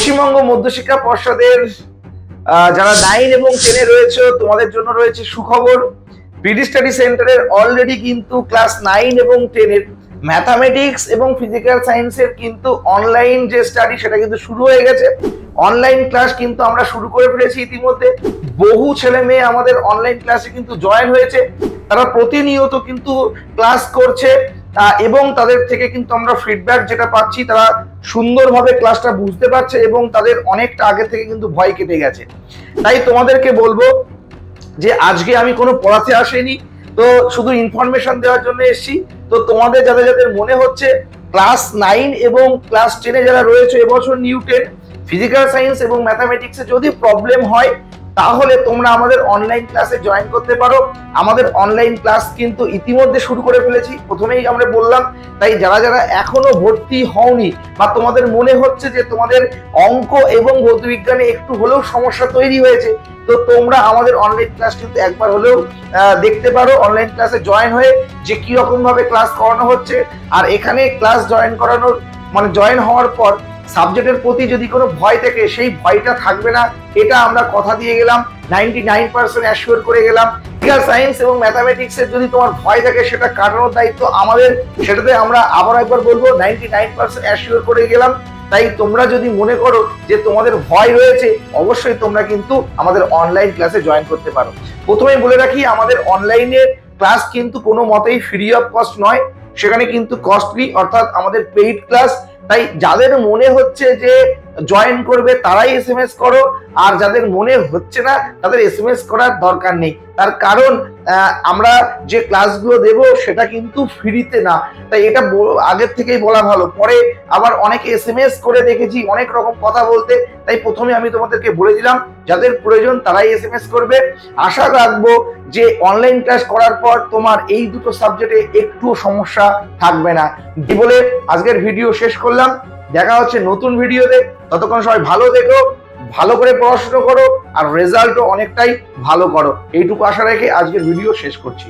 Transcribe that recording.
পশ্চিমবঙ্গ মধ্যশিক্ষা পর্ষদের যারা 9 এবং 10 রয়েছে তোমাদের জন্য রয়েছে সুখবর। পিডি স্টাডি সেন্টারের অলরেডি কিন্তু ক্লাস 9 এবং 10 এর ম্যাথামেটিক্স এবং ফিজিক্যাল সায়েন্সের কিন্তু অনলাইন যে স্টাডি সেটা কিন্তু শুরু হয়ে গেছে। অনলাইন ক্লাস কিন্তু আমরা শুরু করে ফেলেছি ইতিমধ্যে। বহু ছেলে মেয়ে আমাদের অনলাইন ক্লাসে কিন্তু জয়েন হয়েছে, তারা প্রতিনিয়ত কিন্তু ক্লাস করছে এবং তাদের থেকে কিন্তু আমরা ফিডব্যাক যেটা পাচ্ছি তারা সুন্দরভাবে ক্লাসটা বুঝতে পারছে এবং তাদের অনেকটা আগে থেকে কিন্তু ভয় কেটে গেছে। তাই তোমাদেরকে বলবো যে আজকে আমি কোনো পড়াতে আসিনি, তো শুধু ইনফরমেশন দেওয়ার জন্য এসেছি। তো তোমাদের যাদের যাদের মনে হচ্ছে ক্লাস 9 এবং ক্লাস 10 এ যারা রয়েছে এবছর নিউ 10 ফিজিক্যাল সায়েন্স এবং ম্যাথামেটিক্সে যদি প্রবলেম হয় তাহলে তোমরা আমাদের অনলাইন ক্লাসে জয়েন করতে পারো। আমাদের অনলাইন ক্লাস কিন্তু ইতিমধ্যে শুরু করে ফেলেছি, প্রথমেই আমরা বললাম। তাই যারা যারা এখনো ভর্তি হওনি বা তোমাদের মনে হচ্ছে যে তোমাদের অঙ্ক এবং ভৌতবিজ্ঞানে একটু হলেও সমস্যা তৈরি হয়েছে, তো তোমরা আমাদের অনলাইন ক্লাস কিন্তু একবার হলেও দেখতে পারো। অনলাইন ক্লাসে জয়েন হয়ে যে কি রকম ভাবে ক্লাস করানো হচ্ছে, আর এখানে ক্লাস জয়েন করানোর মানে জয়েন হওয়ার পর সাবজেক্টের প্রতি যদি কোনো ভয় থাকে সেই ভয়টা থাকবে না, এটা আমরা কথা দিয়ে গেলাম, 99% অ্যাসিওর করে গেলাম। ফিজিক্যাল সায়েন্স এবং ম্যাথামেটিক্সের যদি তোমার ভয় থাকে সেটা কাটানোর দায়িত্ব আমাদের, সেটাতে আমরা আবার একবার বলবো 99% অ্যাসিওর করে গেলাম। তাই তোমরা যদি মনে করো যে তোমাদের ভয় রয়েছে, অবশ্যই তোমরা কিন্তু আমাদের অনলাইন ক্লাসে জয়েন করতে পারো। প্রথমেই বলে রাখি, আমাদের অনলাইনের ক্লাস কিন্তু কোনো মতেই ফ্রি অফ কস্ট নয়, সেখানে কিন্তু কস্টলি, অর্থাৎ আমাদের পেইড ক্লাস। তাই যাদের মনে হচ্ছে যে জয়েন করবে তারাই এসএমএস করো, আর যাদের মনে হচ্ছে না তাদের এসএমএস করার দরকার নেই। তার কারণ আমরা যে ক্লাসগুলো দেব সেটা কিন্তু ফ্রিতে না, তাই এটা আগের থেকেই বলা ভালো। পরে আবার অনেকে এসএমএস করে দেখেছি অনেক রকম কথা বলতে, তাই প্রথমে আমি তোমাদেরকে বলে দিলাম যাদের প্রয়োজন তারাই এসএমএস করবে। আশা রাখবো যে অনলাইন ক্লাস করার পর তোমার এই দুটো সাবজেক্টে একটু সমস্যা থাকবে না। বলে আজকের ভিডিও শেষ করলাম, দেখা হচ্ছে নতুন ভিডিওতে। ততক্ষণ সবাই ভালো থেকো, ভালো করে পড়াশোনা করো, আর রেজাল্টও অনেকটাই ভালো করো, এইটুকু আশা রেখে আজকের ভিডিও শেষ করছি।